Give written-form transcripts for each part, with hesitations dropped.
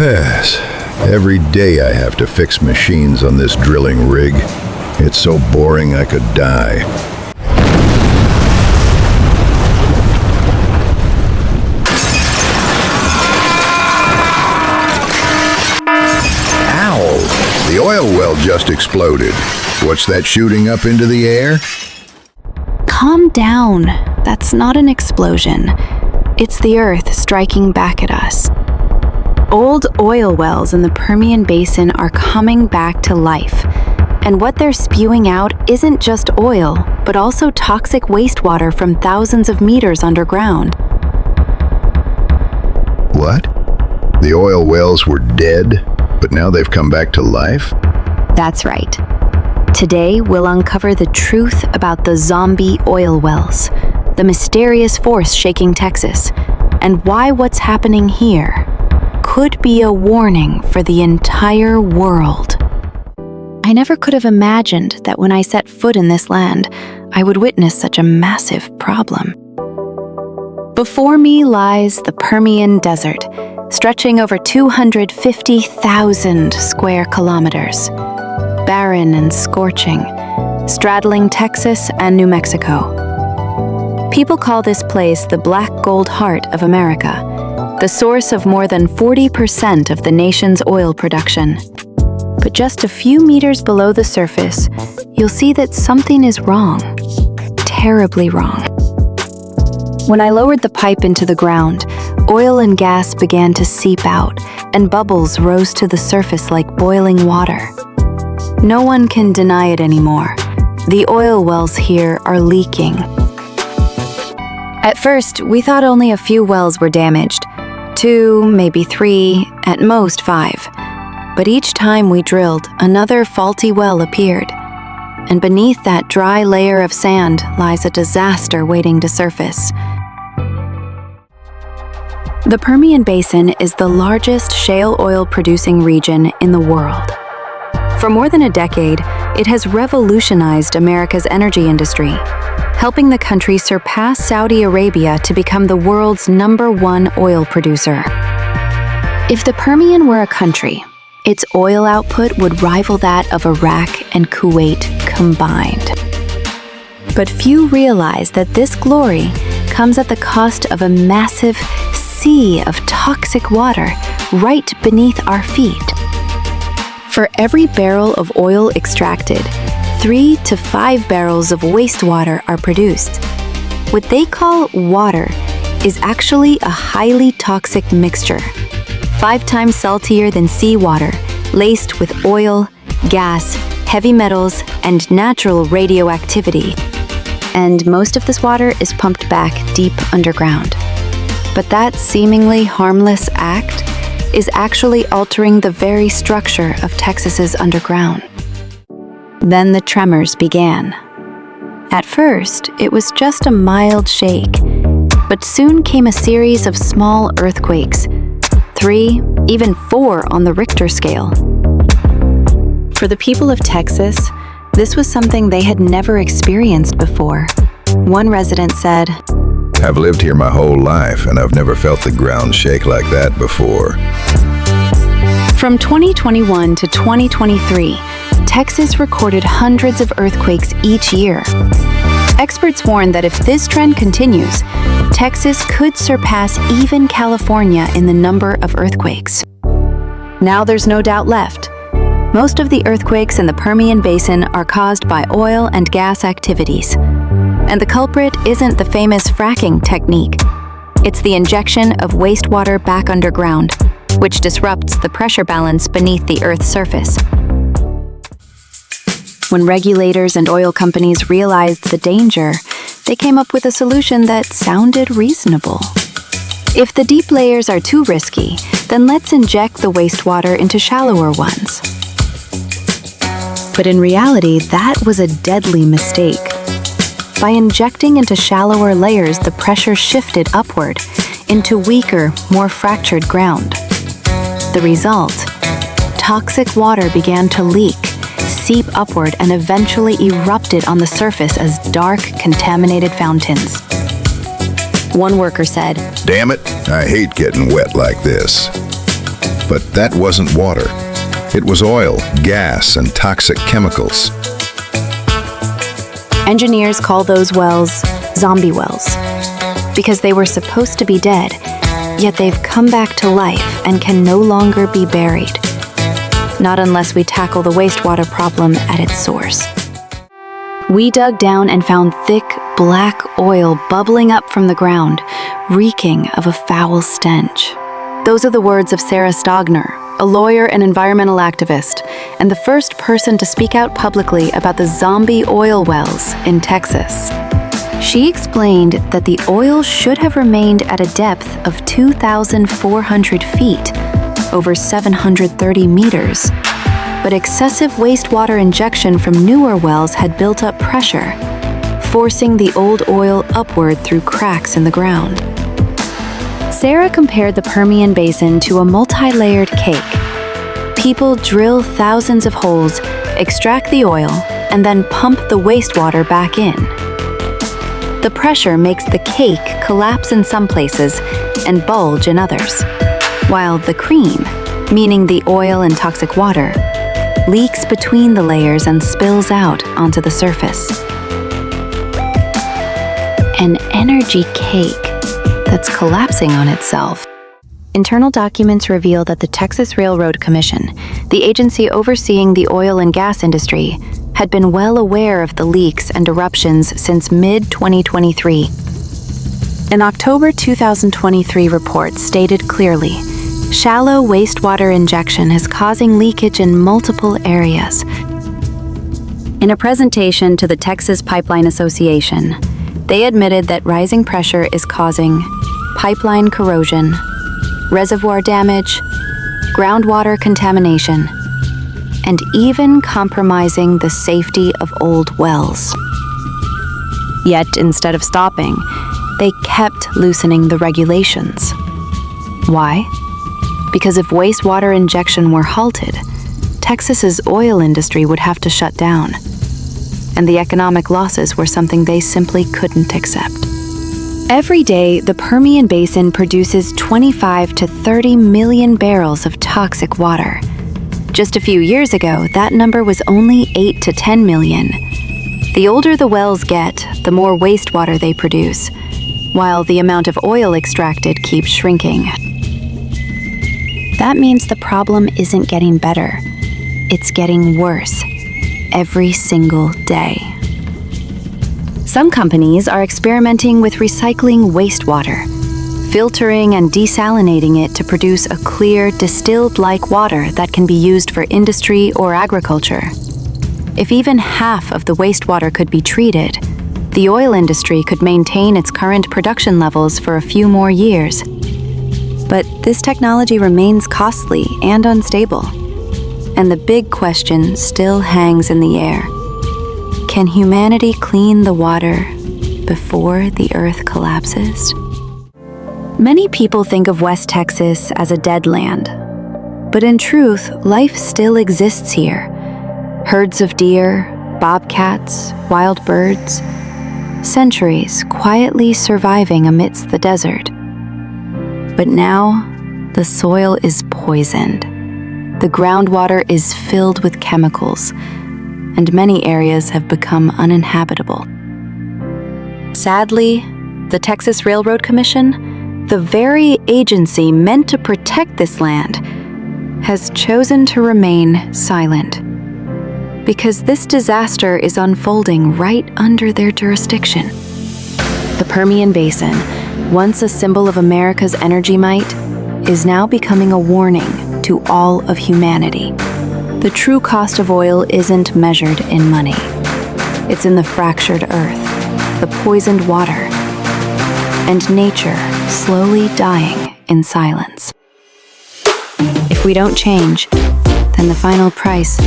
Yes. Every day I have to fix machines on this drilling rig. It's so boring I could die. Ow! The oil well just exploded. What's that shooting up into the air? Calm down. That's not an explosion. It's the Earth striking back at us. Old oil wells in the Permian Basin are coming back to life. And what they're spewing out isn't just oil, but also toxic wastewater from thousands of meters underground. What? The oil wells were dead, but now they've come back to life? That's right. Today, we'll uncover the truth about the zombie oil wells, the mysterious force shaking Texas, and why what's happening here could be a warning for the entire world. I never could have imagined that when I set foot in this land, I would witness such a massive problem. Before me lies the Permian Desert, stretching over 250,000 square kilometers. Barren and scorching, straddling Texas and New Mexico. People call this place the Black Gold Heart of America, the source of more than 40% of the nation's oil production. But just a few meters below the surface, you'll see that something is wrong, terribly wrong. When I lowered the pipe into the ground, oil and gas began to seep out, and bubbles rose to the surface like boiling water. No one can deny it anymore. The oil wells here are leaking. At first, we thought only a few wells were damaged. 2, maybe 3, at most 5. But each time we drilled, another faulty well appeared. And beneath that dry layer of sand lies a disaster waiting to surface. The Permian Basin is the largest shale oil producing region in the world. For more than a decade, it has revolutionized America's energy industry, helping the country surpass Saudi Arabia to become the world's #1 oil producer. If the Permian were a country, its oil output would rival that of Iraq and Kuwait combined. But few realize that this glory comes at the cost of a massive sea of toxic water right beneath our feet. For every barrel of oil extracted, 3 to 5 barrels of wastewater are produced. What they call water is actually a highly toxic mixture, 5 times saltier than seawater, laced with oil, gas, heavy metals, and natural radioactivity. And most of this water is pumped back deep underground. But that seemingly harmless act is actually altering the very structure of Texas's underground. Then the tremors began. At first, it was just a mild shake, but soon came a series of small earthquakes, 3, even 4 on the Richter scale. For the people of Texas, this was something they had never experienced before. One resident said, I've lived here my whole life, and I've never felt the ground shake like that before. From 2021 to 2023, Texas recorded hundreds of earthquakes each year. Experts warn that if this trend continues, Texas could surpass even California in the number of earthquakes. Now there's no doubt left. Most of the earthquakes in the Permian Basin are caused by oil and gas activities. And the culprit isn't the famous fracking technique. It's the injection of wastewater back underground, which disrupts the pressure balance beneath the Earth's surface. When regulators and oil companies realized the danger, they came up with a solution that sounded reasonable. If the deep layers are too risky, then let's inject the wastewater into shallower ones. But in reality, that was a deadly mistake. By injecting into shallower layers, the pressure shifted upward into weaker, more fractured ground. The result? Toxic water began to leak, seep upward, and eventually erupted on the surface as dark, contaminated fountains. One worker said, Damn it, I hate getting wet like this. But that wasn't water. It was oil, gas, and toxic chemicals. Engineers call those wells zombie wells because they were supposed to be dead, yet they've come back to life and can no longer be buried. Not unless we tackle the wastewater problem at its source. We dug down and found thick, black oil bubbling up from the ground, reeking of a foul stench. Those are the words of Sarah Stogner, a lawyer and environmental activist, and the first person to speak out publicly about the zombie oil wells in Texas. She explained that the oil should have remained at a depth of 2,400 feet, over 730 meters, but excessive wastewater injection from newer wells had built up pressure, forcing the old oil upward through cracks in the ground. Sarah compared the Permian Basin to a multi-layered cake. People drill thousands of holes, extract the oil, and then pump the wastewater back in. The pressure makes the cake collapse in some places and bulge in others, while the cream, meaning the oil and toxic water, leaks between the layers and spills out onto the surface. An energy cake that's collapsing on itself. Internal documents reveal that the Texas Railroad Commission, the agency overseeing the oil and gas industry, had been well aware of the leaks and eruptions since mid-2023. An October 2023 report stated clearly, shallow wastewater injection is causing leakage in multiple areas. In a presentation to the Texas Pipeline Association, they admitted that rising pressure is causing pipeline corrosion, reservoir damage, groundwater contamination, and even compromising the safety of old wells. Yet, instead of stopping, they kept loosening the regulations. Why? Because if wastewater injection were halted, Texas's oil industry would have to shut down, and the economic losses were something they simply couldn't accept. Every day, the Permian Basin produces 25 to 30 million barrels of toxic water. Just a few years ago, that number was only 8 to 10 million. The older the wells get, the more wastewater they produce, while the amount of oil extracted keeps shrinking. That means the problem isn't getting better. It's getting worse every single day. Some companies are experimenting with recycling wastewater, filtering and desalinating it to produce a clear, distilled-like water that can be used for industry or agriculture. If even half of the wastewater could be treated, the oil industry could maintain its current production levels for a few more years. But this technology remains costly and unstable. And the big question still hangs in the air. Can humanity clean the water before the earth collapses? Many people think of West Texas as a dead land. But in truth, life still exists here. Herds of deer, bobcats, wild birds, centuries quietly surviving amidst the desert. But now, the soil is poisoned. The groundwater is filled with chemicals, and many areas have become uninhabitable. Sadly, the Texas Railroad Commission, the very agency meant to protect this land, has chosen to remain silent. Because this disaster is unfolding right under their jurisdiction. The Permian Basin, once a symbol of America's energy might, is now becoming a warning to all of humanity. The true cost of oil isn't measured in money. It's in the fractured earth, the poisoned water, and nature slowly dying in silence. If we don't change, then the final price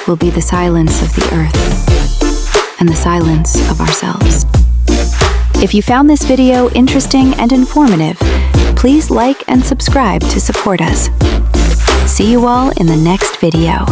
will be the silence of the earth and the silence of ourselves. If you found this video interesting and informative, please like and subscribe to support us. See you all in the next video.